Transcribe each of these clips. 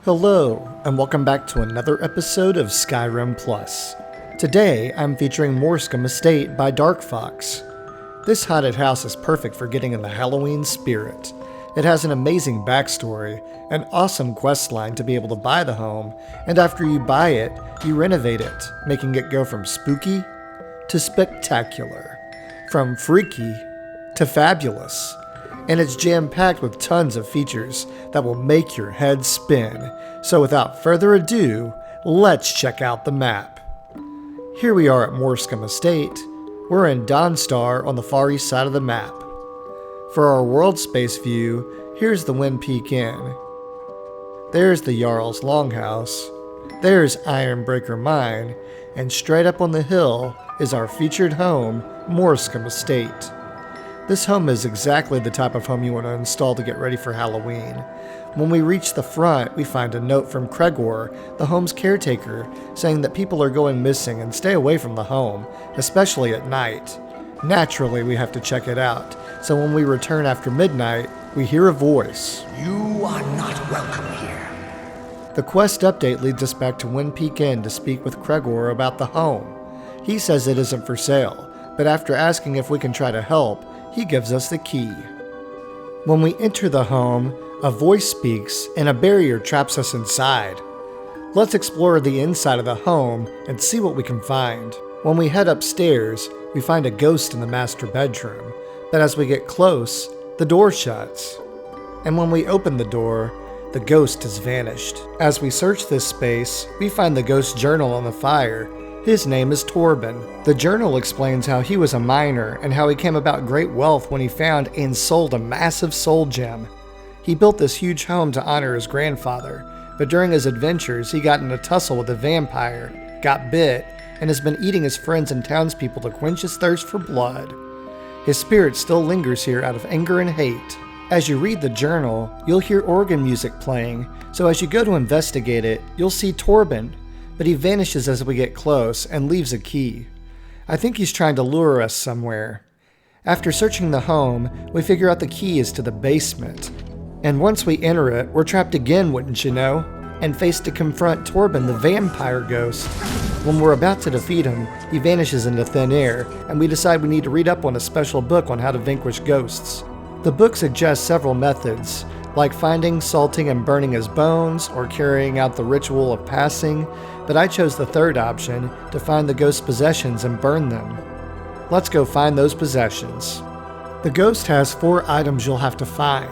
Hello, and welcome back to another episode of SkyrimPlus. Today, I'm featuring Morskom Estate by Dark Fox. This haunted house is perfect for getting in the Halloween spirit. It has an amazing backstory, an awesome questline to be able to buy the home, and after you buy it, you renovate it, making it go from spooky to spectacular, from freaky to fabulous. And it's jam-packed with tons of features that will make your head spin. So without further ado, let's check out the map. Here we are at Morskom Estate. We're in Dawnstar on the far east side of the map. For our world space view, here's the Wind Peak Inn. There's the Jarl's Longhouse. There's Ironbreaker Mine. And straight up on the hill is our featured home, Morskom Estate. This home is exactly the type of home you want to install to get ready for Halloween. When we reach the front, we find a note from Cregor, the home's caretaker, saying that people are going missing and stay away from the home, especially at night. Naturally, we have to check it out, so when we return after midnight, we hear a voice. You are not welcome here. The quest update leads us back to Wind Peak Inn to speak with Cregor about the home. He says it isn't for sale, but after asking if we can try to help, he gives us the key. When we enter the home, a voice speaks and a barrier traps us inside. Let's explore the inside of the home and see what we can find. When we head upstairs, we find a ghost in the master bedroom, but as we get close, the door shuts. And when we open the door, the ghost has vanished. As we search this space, we find the ghost's journal on the fire. His name is Torben. The journal explains how he was a miner and how he came about great wealth when he found and sold a massive soul gem. He built this huge home to honor his grandfather, but during his adventures he got in a tussle with a vampire, got bit, and has been eating his friends and townspeople to quench his thirst for blood. His spirit still lingers here out of anger and hate. As you read the journal, you'll hear organ music playing, so as you go to investigate it, you'll see Torben, but he vanishes as we get close and leaves a key. I think he's trying to lure us somewhere. After searching the home, we figure out the key is to the basement. And once we enter it, we're trapped again, wouldn't you know? And face to confront Torben, the vampire ghost. When we're about to defeat him, he vanishes into thin air, and we decide we need to read up on a special book on how to vanquish ghosts. The book suggests several methods, like finding, salting, and burning his bones, or carrying out the ritual of passing, but I chose the third option, to find the ghost's possessions and burn them. Let's go find those possessions. The ghost has 4 items you'll have to find.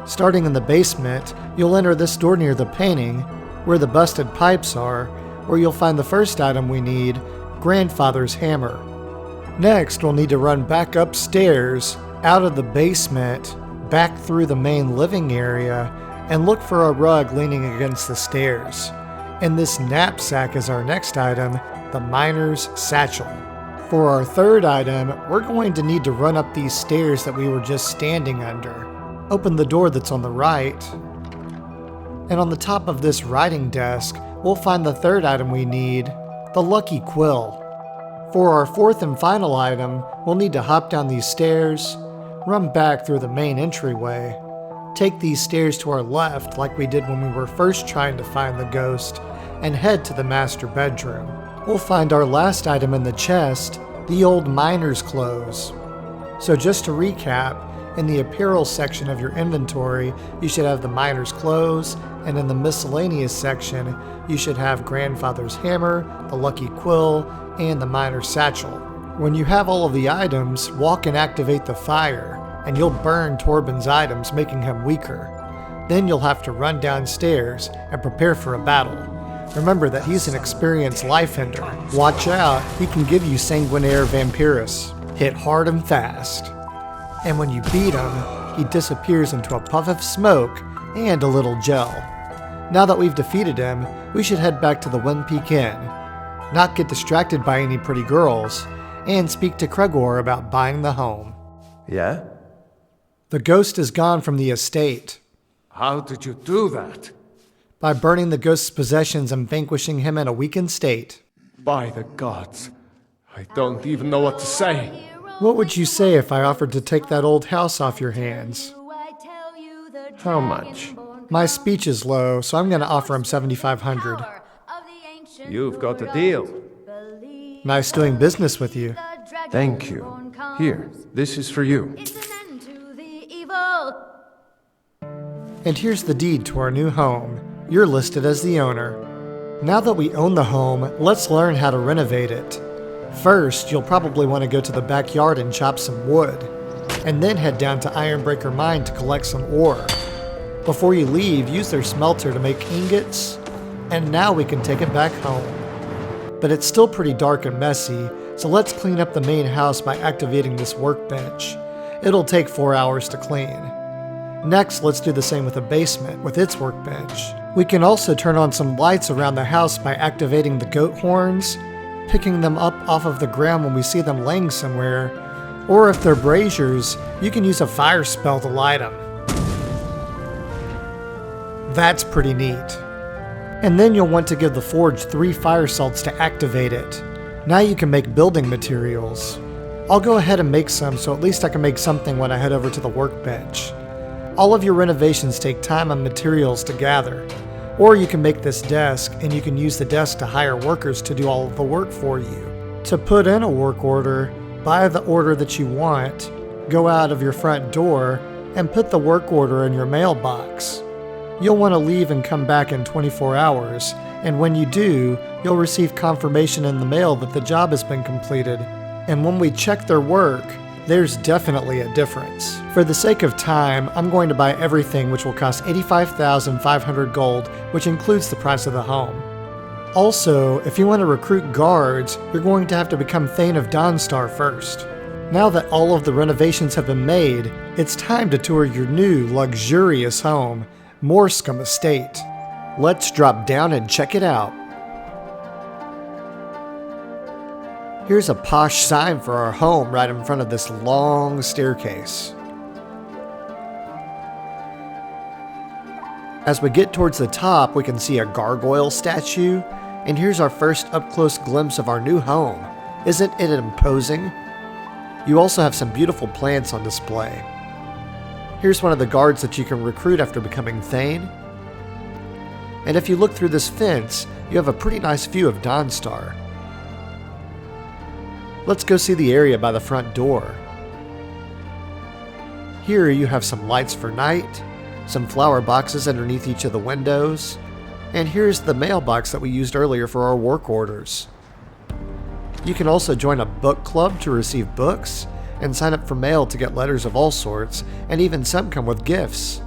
Starting in the basement, you'll enter this door near the painting, where the busted pipes are, where you'll find the first item we need, Grandfather's hammer. Next, we'll need to run back upstairs, out of the basement, back through the main living area, and look for a rug leaning against the stairs. And this knapsack is our next item, the miner's satchel. For our third item, we're going to need to run up these stairs that we were just standing under. Open the door that's on the right, and on the top of this writing desk, we'll find the third item we need, the lucky quill. For our fourth and final item, we'll need to hop down these stairs, run back through the main entryway, take these stairs to our left like we did when we were first trying to find the ghost, and head to the master bedroom. We'll find our last item in the chest, the old miner's clothes. So just to recap, in the apparel section of your inventory, you should have the miner's clothes, and in the miscellaneous section, you should have Grandfather's hammer, the lucky quill, and the miner's satchel. When you have all of the items, walk and activate the fire, and you'll burn Torben's items, making him weaker. Then you'll have to run downstairs and prepare for a battle. Remember that he's an experienced life-ender. Watch out, he can give you sanguinaire vampirus. Hit hard and fast. And when you beat him, he disappears into a puff of smoke and a little gel. Now that we've defeated him, we should head back to the Wind Peak Inn, not get distracted by any pretty girls, and speak to Cregor about buying the home. Yeah? The ghost is gone from the estate. How did you do that? By burning the ghost's possessions and vanquishing him in a weakened state. By the gods, I don't even know what to say. What would you say if I offered to take that old house off your hands? How much? My speech is low, so I'm going to offer him $7,500. You've got a deal. Nice doing business with you. Thank you. Here, this is for you. And here's the deed to our new home. You're listed as the owner. Now that we own the home, let's learn how to renovate it. First, you'll probably want to go to the backyard and chop some wood, and then head down to Ironbreaker Mine to collect some ore. Before you leave, use their smelter to make ingots, and now we can take it back home. But it's still pretty dark and messy, so let's clean up the main house by activating this workbench. It'll take 4 hours to clean. Next, let's do the same with the basement with its workbench. We can also turn on some lights around the house by activating the goat horns, picking them up off of the ground when we see them laying somewhere, or if they're braziers, you can use a fire spell to light them. That's pretty neat. And then you'll want to give the forge 3 fire salts to activate it. Now you can make building materials. I'll go ahead and make some, so at least I can make something when I head over to the workbench. All of your renovations take time and materials to gather. Or you can make this desk, and you can use the desk to hire workers to do all of the work for you. To put in a work order, buy the order that you want, go out of your front door, and put the work order in your mailbox. You'll want to leave and come back in 24 hours, and when you do, you'll receive confirmation in the mail that the job has been completed. And when we check their work, there's definitely a difference. For the sake of time, I'm going to buy everything, which will cost 85,500 gold, which includes the price of the home. Also, if you want to recruit guards, you're going to have to become Thane of Dawnstar first. Now that all of the renovations have been made, it's time to tour your new, luxurious home, Morskom Estate. Let's drop down and check it out. Here's a posh sign for our home right in front of this long staircase. As we get towards the top, we can see a gargoyle statue, and here's our first up-close glimpse of our new home. Isn't it imposing? You also have some beautiful plants on display. Here's one of the guards that you can recruit after becoming Thane. And if you look through this fence, you have a pretty nice view of Dawnstar. Let's go see the area by the front door. Here you have some lights for night, some flower boxes underneath each of the windows, and here's the mailbox that we used earlier for our work orders. You can also join a book club to receive books, and sign up for mail to get letters of all sorts, and even some come with gifts.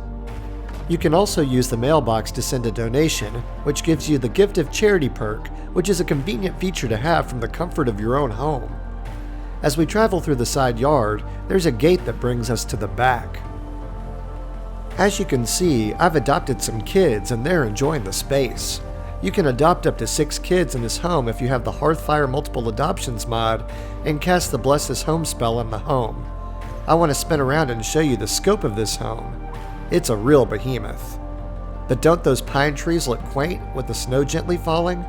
You can also use the mailbox to send a donation, which gives you the Gift of Charity perk, which is a convenient feature to have from the comfort of your own home. As we travel through the side yard, there's a gate that brings us to the back. As you can see, I've adopted some kids and they're enjoying the space. You can adopt up to 6 kids in this home if you have the Hearthfire Multiple Adoptions mod and cast the Bless This Home spell in the home. I want to spin around and show you the scope of this home. It's a real behemoth. But don't those pine trees look quaint with the snow gently falling?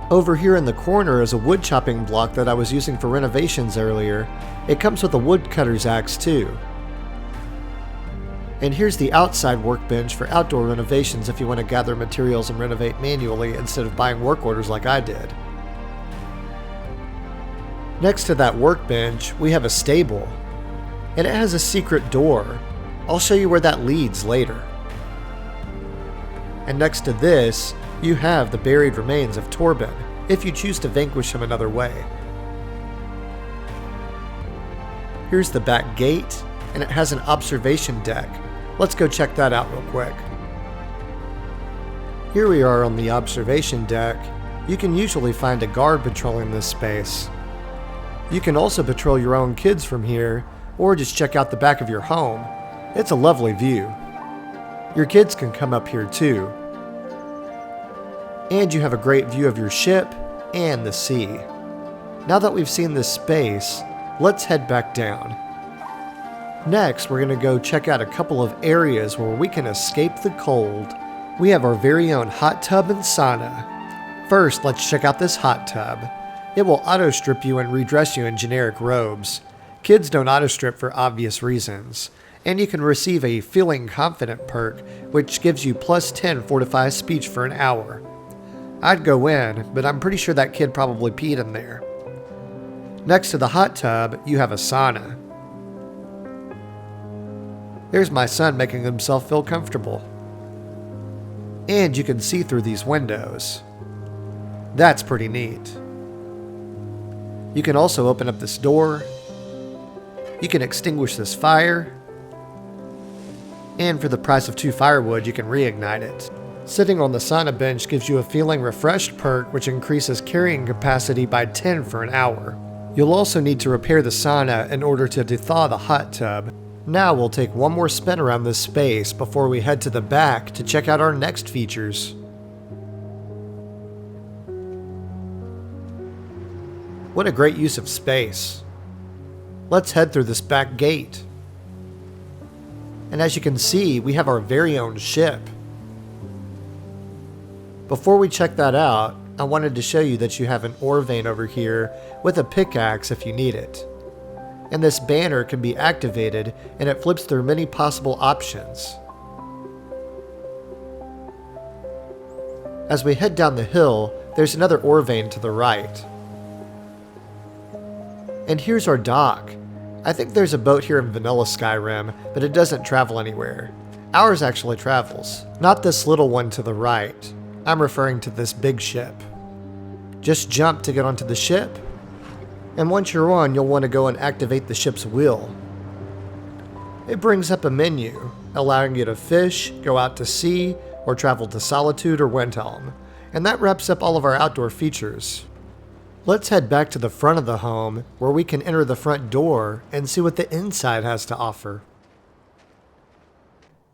Over here in the corner is a wood chopping block that I was using for renovations earlier. It comes with a woodcutter's axe too. And here's the outside workbench for outdoor renovations if you want to gather materials and renovate manually instead of buying work orders like I did. Next to that workbench, we have a stable. And it has a secret door. I'll show you where that leads later. And next to this, you have the buried remains of Torben, if you choose to vanquish him another way. Here's the back gate, and it has an observation deck. Let's go check that out real quick. Here we are on the observation deck. You can usually find a guard patrolling this space. You can also patrol your own kids from here, or just check out the back of your home. It's a lovely view. Your kids can come up here too. And you have a great view of your ship and the sea. Now that we've seen this space, let's head back down. Next, we're going to go check out a couple of areas where we can escape the cold. We have our very own hot tub and sauna. First, let's check out this hot tub. It will auto-strip you and redress you in generic robes. Kids don't auto-strip for obvious reasons. And you can receive a Feeling Confident perk, which gives you plus 10 fortified speech for an hour. I'd go in, but I'm pretty sure that kid probably peed in there. Next to the hot tub, you have a sauna. There's my son making himself feel comfortable. And you can see through these windows. That's pretty neat. You can also open up this door. You can extinguish this fire. And for the price of 2 firewood, you can reignite it. Sitting on the sauna bench gives you a Feeling Refreshed perk, which increases carrying capacity by 10 for an hour. You'll also need to repair the sauna in order to thaw the hot tub. Now we'll take one more spin around this space before we head to the back to check out our next features. What a great use of space. Let's head through this back gate. And as you can see, we have our very own ship. Before we check that out, I wanted to show you that you have an ore vein over here with a pickaxe if you need it. And this banner can be activated and it flips through many possible options. As we head down the hill, there's another ore vein to the right. And here's our dock. I think there's a boat here in vanilla Skyrim, but it doesn't travel anywhere. Ours actually travels, not this little one to the right. I'm referring to this big ship. Just jump to get onto the ship, and once you're on, you'll want to go and activate the ship's wheel. It brings up a menu, allowing you to fish, go out to sea, or travel to Solitude or Windhelm, and that wraps up all of our outdoor features. Let's head back to the front of the home, where we can enter the front door and see what the inside has to offer.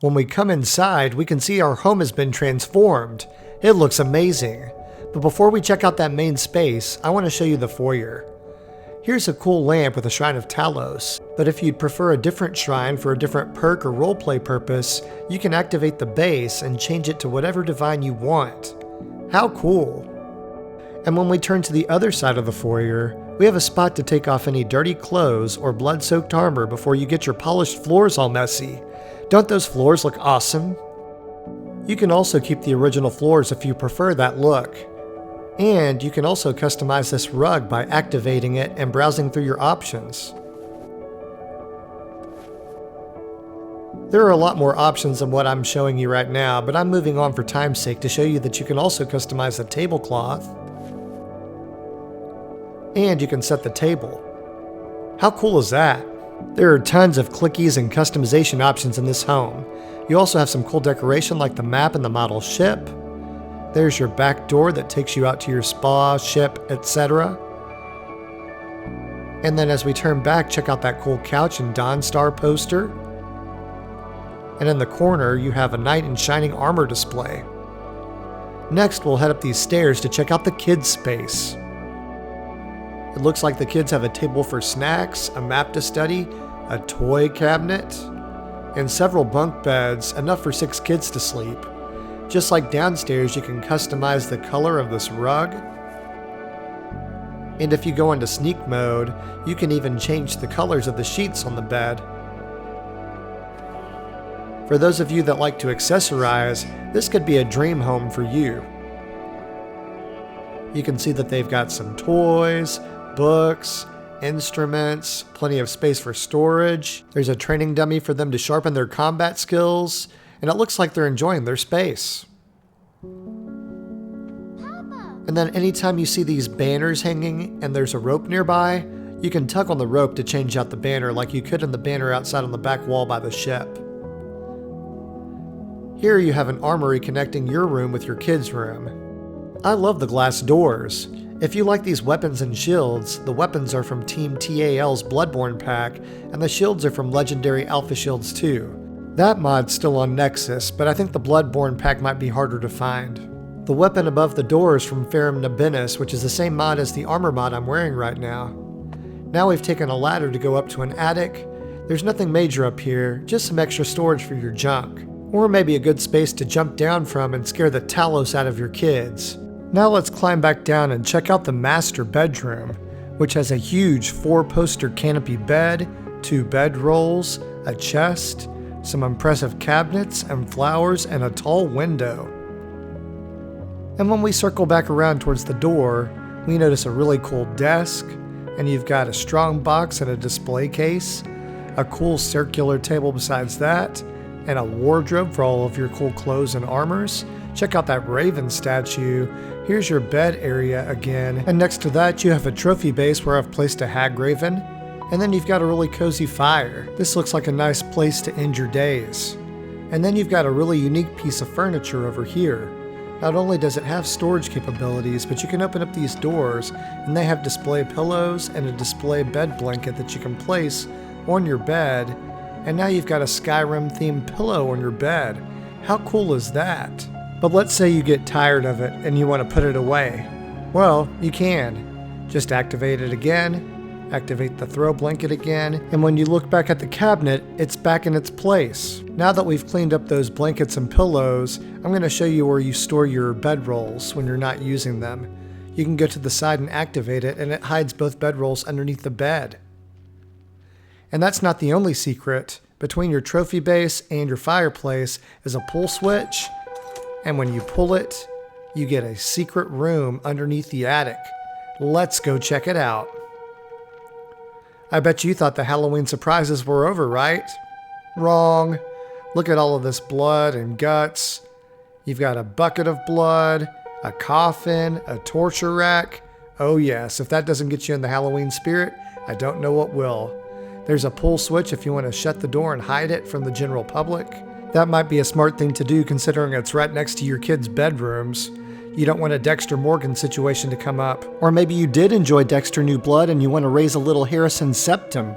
When we come inside, we can see our home has been transformed. It looks amazing. But before we check out that main space, I want to show you the foyer. Here's a cool lamp with a shrine of Talos, but if you'd prefer a different shrine for a different perk or roleplay purpose, you can activate the base and change it to whatever divine you want. How cool! And when we turn to the other side of the foyer, we have a spot to take off any dirty clothes or blood-soaked armor before you get your polished floors all messy. Don't those floors look awesome? You can also keep the original floors if you prefer that look. And you can also customize this rug by activating it and browsing through your options. There are a lot more options than what I'm showing you right now, but I'm moving on for time's sake to show you that you can also customize the tablecloth. And you can set the table. How cool is that? There are tons of clickies and customization options in this home. You also have some cool decoration like the map and the model ship. There's your back door that takes you out to your spa, ship, etc. And then as we turn back, check out that cool couch and Dawn Star poster. And in the corner, you have a knight in shining armor display. Next, we'll head up these stairs to check out the kids' space. It looks like the kids have a table for snacks, a map to study, a toy cabinet, and several bunk beds, enough for 6 kids to sleep. Just like downstairs, you can customize the color of this rug. And if you go into sneak mode, you can even change the colors of the sheets on the bed. For those of you that like to accessorize, this could be a dream home for you. You can see that they've got some toys, books, instruments, plenty of space for storage. There's a training dummy for them to sharpen their combat skills, and it looks like they're enjoying their space. And then anytime you see these banners hanging and there's a rope nearby, you can tug on the rope to change out the banner like you could in the banner outside on the back wall by the ship. Here you have an armory connecting your room with your kids' room. I love the glass doors. If you like these weapons and shields, the weapons are from Team TAL's Bloodborne pack, and the shields are from Legendary Alpha Shields 2. That mod's still on Nexus, but I think the Bloodborne pack might be harder to find. The weapon above the door is from Ferrum Nabinus, which is the same mod as the armor mod I'm wearing right now. Now we've taken a ladder to go up to an attic. There's nothing major up here, just some extra storage for your junk. Or maybe a good space to jump down from and scare the Talos out of your kids. Now let's climb back down and check out the master bedroom, which has a huge 4-poster canopy bed, 2 bedrolls, a chest, some impressive cabinets and flowers, and a tall window. And when we circle back around towards the door, we notice a really cool desk, and you've got a strong box and a display case, a cool circular table besides that, and a wardrobe for all of your cool clothes and armors. Check out that raven statue. Here's your bed area again, and next to that you have a trophy base where I've placed a hag raven, and then you've got a really cozy fire. This looks like a nice place to end your days. And then you've got a really unique piece of furniture over here. Not only does it have storage capabilities, but you can open up these doors and they have display pillows and a display bed blanket that you can place on your bed, and now you've got a Skyrim themed pillow on your bed. How cool is that? But let's say you get tired of it and you want to put it away. Well, you can. Just activate it again, activate the throw blanket again, and when you look back at the cabinet, it's back in its place. Now that we've cleaned up those blankets and pillows, I'm going to show you where you store your bedrolls when you're not using them. You can go to the side and activate it, and it hides both bedrolls underneath the bed. And that's not the only secret. Between your trophy base and your fireplace is a pull switch, and when you pull it, you get a secret room underneath the attic. Let's go check it out. I bet you thought the Halloween surprises were over, right? Wrong. Look at all of this blood and guts. You've got a bucket of blood, a coffin, a torture rack. Oh yes, if that doesn't get you in the Halloween spirit, I don't know what will. There's a pull switch if you want to shut the door and hide it from the general public. That might be a smart thing to do considering it's right next to your kids' bedrooms. You don't want a Dexter Morgan situation to come up. Or maybe you did enjoy Dexter New Blood and you want to raise a little Harrison septum.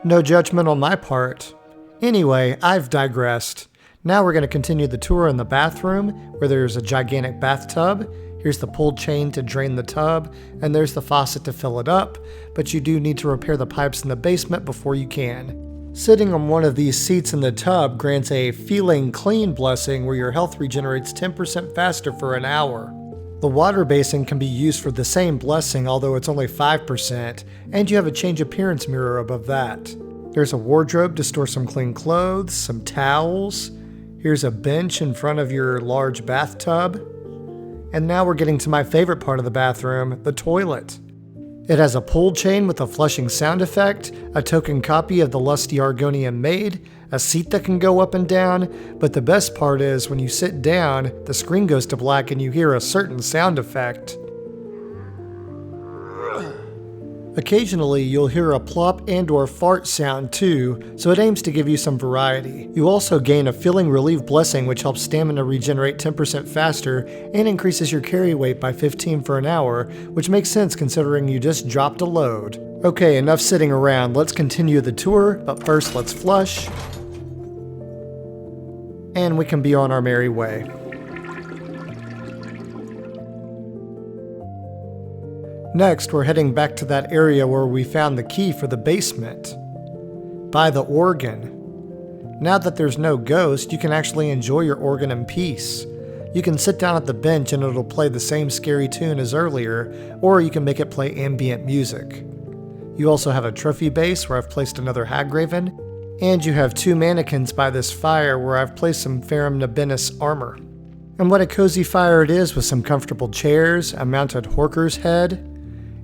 No judgment on my part. Anyway, I've digressed. Now we're going to continue the tour in the bathroom, where there's a gigantic bathtub. Here's the pulled chain to drain the tub, and there's the faucet to fill it up, but you do need to repair the pipes in the basement before you can. Sitting on one of these seats in the tub grants a feeling clean blessing where your health regenerates 10% faster for an hour. The water basin can be used for the same blessing, although it's only 5%, and you have a change appearance mirror above that. There's a wardrobe to store some clean clothes, some towels. Here's a bench in front of your large bathtub. And now we're getting to my favorite part of the bathroom, the toilet. It has a pull chain with a flushing sound effect, a token copy of the lusty Argonian maid, a seat that can go up and down, but the best part is when you sit down, the screen goes to black and you hear a certain sound effect. Occasionally, you'll hear a plop and/or fart sound too, so it aims to give you some variety. You also gain a feeling relief blessing, which helps stamina regenerate 10% faster and increases your carry weight by 15 for an hour, which makes sense considering you just dropped a load. Okay, enough sitting around, let's continue the tour, but first let's flush. And we can be on our merry way. Next, we're heading back to that area where we found the key for the basement. By the organ. Now that there's no ghost, you can actually enjoy your organ in peace. You can sit down at the bench and it'll play the same scary tune as earlier, or you can make it play ambient music. You also have a trophy base where I've placed another hag raven, and you have 2 mannequins by this fire where I've placed some Ferrum Nabinis armor. And what a cozy fire it is with some comfortable chairs, a mounted Horker's head.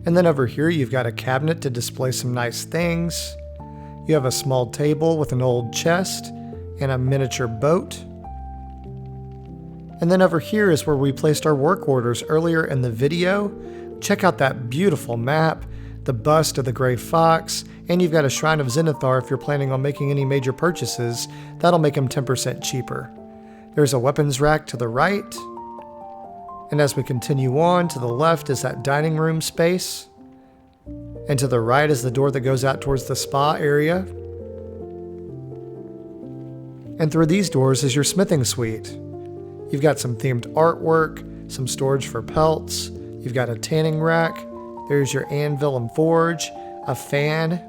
And then over here you've got a cabinet to display some nice things. You have a small table with an old chest and a miniature boat. And then over here is where we placed our work orders earlier in the video. Check out that beautiful map, the bust of the Grey Fox, and you've got a Shrine of Zenithar if you're planning on making any major purchases. That'll make them 10% cheaper. There's a weapons rack to the right. And as we continue on, to the left is that dining room space. And to the right is the door that goes out towards the spa area. And through these doors is your smithing suite. You've got some themed artwork, some storage for pelts. You've got a tanning rack. There's your anvil and forge, a fan.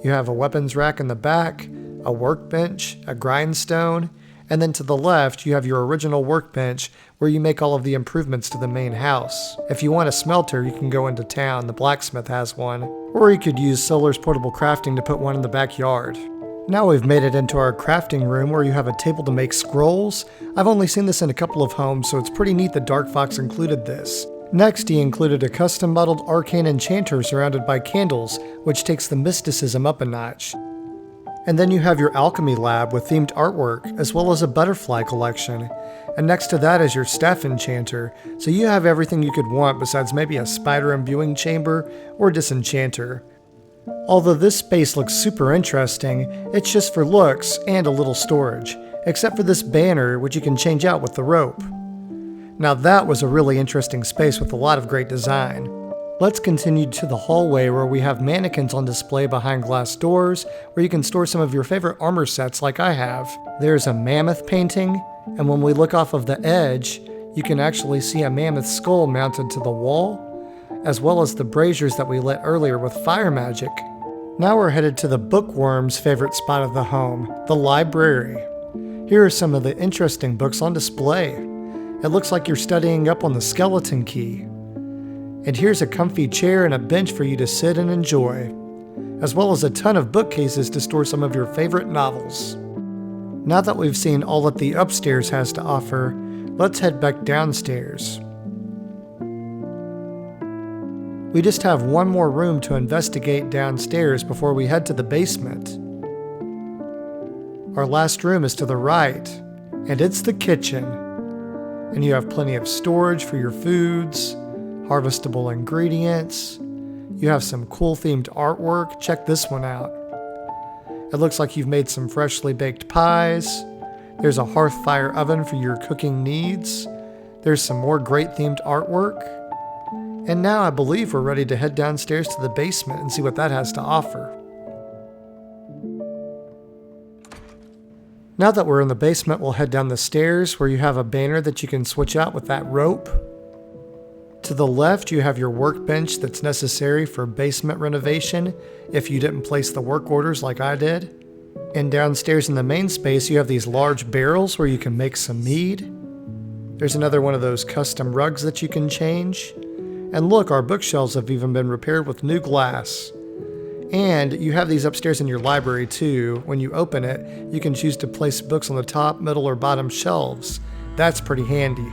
You have a weapons rack in the back, a workbench, a grindstone. And then to the left, you have your original workbench where you make all of the improvements to the main house. If you want a smelter, you can go into town. The blacksmith has one. or you could use Solar's portable crafting to put one in the backyard. Now we've made it into our crafting room where you have a table to make scrolls. I've only seen this in a couple of homes, so it's pretty neat that Dark Fox included this. Next, he included a custom modeled arcane enchanter surrounded by candles, which takes the mysticism up a notch. And then you have your alchemy lab with themed artwork, as well as a butterfly collection. And next to that is your staff enchanter, so you have everything you could want besides maybe a spider imbuing chamber or disenchanter. Although this space looks super interesting, it's just for looks and a little storage, except for this banner which you can change out with the rope. Now that was a really interesting space with a lot of great design. Let's continue to the hallway where we have mannequins on display behind glass doors where you can store some of your favorite armor sets like I have. There's a mammoth painting, and when we look off of the edge, you can actually see a mammoth skull mounted to the wall, as well as the braziers that we lit earlier with fire magic. Now we're headed to the bookworm's favorite spot of the home, the library. Here are some of the interesting books on display. It looks like you're studying up on the skeleton key. And here's a comfy chair and a bench for you to sit and enjoy, as well as a ton of bookcases to store some of your favorite novels. Now that we've seen all that the upstairs has to offer, let's head back downstairs. We just have one more room to investigate downstairs before we head to the basement. Our last room is to the right, and it's the kitchen. And you have plenty of storage for your foods, harvestable ingredients. You have some cool themed artwork. Check this one out. It looks like you've made some freshly baked pies. There's a hearthfire oven for your cooking needs. There's some more great themed artwork. And now I believe we're ready to head downstairs to the basement and see what that has to offer. Now that we're in the basement, we'll head down the stairs where you have a banner that you can switch out with that rope. To the left, you have your workbench that's necessary for basement renovation if you didn't place the work orders like I did. And downstairs in the main space, you have these large barrels where you can make some mead. There's another one of those custom rugs that you can change. And look, our bookshelves have even been repaired with new glass. And you have these upstairs in your library too. When you open it, you can choose to place books on the top, middle, or bottom shelves. That's pretty handy.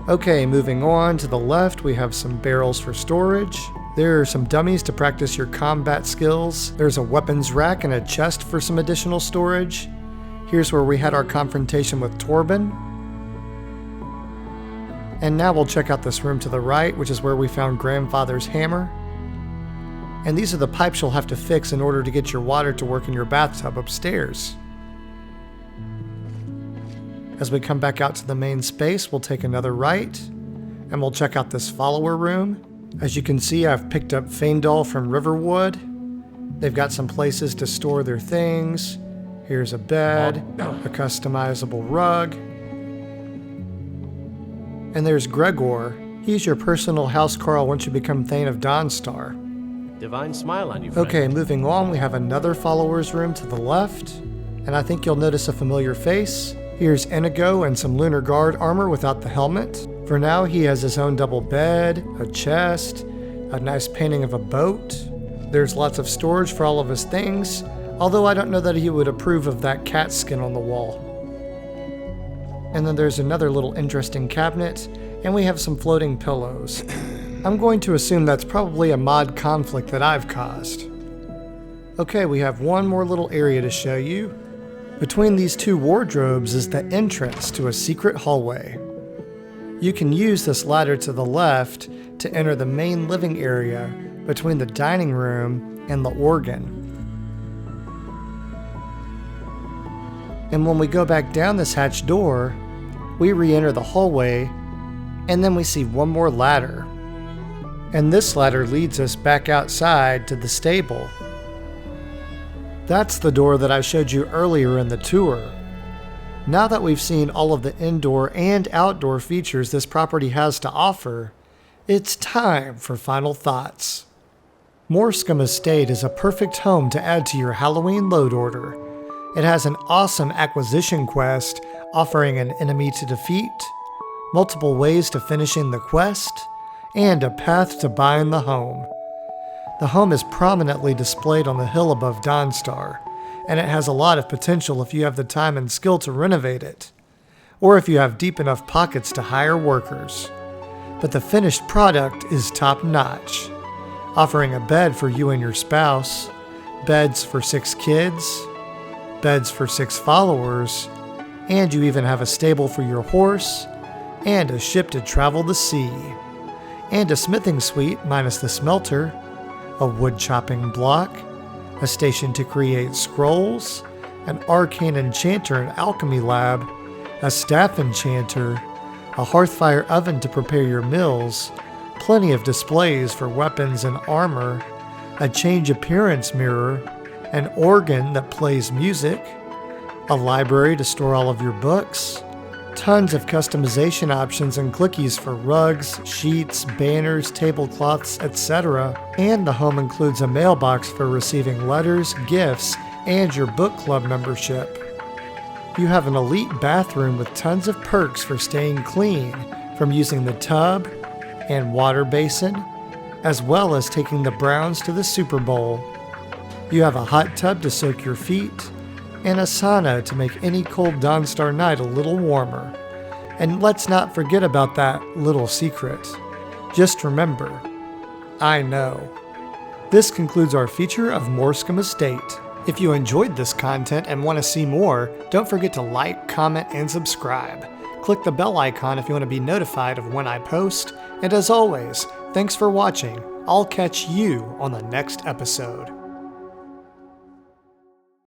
Okay, moving on, to the left we have some barrels for storage. There are some dummies to practice your combat skills. There's a weapons rack and a chest for some additional storage. Here's where we had our confrontation with Torben. And now we'll check out this room to the right, which is where we found Grandfather's hammer. And these are the pipes you'll have to fix in order to get your water to work in your bathtub upstairs. As we come back out to the main space, we'll take another right, and we'll check out this follower room. As you can see, I've picked up Faendal from Riverwood. They've got some places to store their things. Here's a bed, a customizable rug. And there's Gregor. He's your personal housecarl once you become Thane of Dawnstar. Divine smile on you, friend. Okay, moving on, we have another follower's room to the left, and I think you'll notice a familiar face. Here's Inigo and some Lunar Guard armor without the helmet. For now, he has his own double bed, a chest, a nice painting of a boat. There's lots of storage for all of his things, although I don't know that he would approve of that cat skin on the wall. And then there's another little interesting cabinet, and we have some floating pillows. I'm going to assume that's probably a mod conflict that I've caused. Okay, we have one more little area to show you. Between these two wardrobes is the entrance to a secret hallway. You can use this ladder to the left to enter the main living area between the dining room and the organ. And when we go back down this hatch door, we re-enter the hallway, and then we see one more ladder. And this ladder leads us back outside to the stable. That's the door that I showed you earlier in the tour. Now that we've seen all of the indoor and outdoor features this property has to offer, it's time for final thoughts. Morskom Estate is a perfect home to add to your Halloween load order. It has an awesome acquisition quest offering an enemy to defeat, multiple ways to finishing the quest, and a path to buying the home. The home is prominently displayed on the hill above Dawnstar, and it has a lot of potential if you have the time and skill to renovate it, or if you have deep enough pockets to hire workers. But the finished product is top-notch, offering a bed for you and your spouse, beds for 6 kids, beds for 6 followers, and you even have a stable for your horse, and a ship to travel the sea, and a smithing suite minus the smelter, a wood-chopping block, a station to create scrolls, an arcane enchanter and alchemy lab, a staff enchanter, a hearthfire oven to prepare your meals, plenty of displays for weapons and armor, a change appearance mirror, an organ that plays music, a library to store all of your books, tons of customization options and clickies for rugs, sheets, banners, tablecloths, etc. And the home includes a mailbox for receiving letters, gifts, and your book club membership. You have an elite bathroom with tons of perks for staying clean, from using the tub and water basin, as well as taking the Browns to the Super Bowl. You have a hot tub to soak your feet, and a sauna to make any cold Dawnstar night a little warmer. And let's not forget about that little secret. Just remember, I know. This concludes our feature of Morskom Estate. If you enjoyed this content and want to see more, don't forget to like, comment, and subscribe. Click the bell icon if you want to be notified of when I post. And as always, thanks for watching. I'll catch you on the next episode.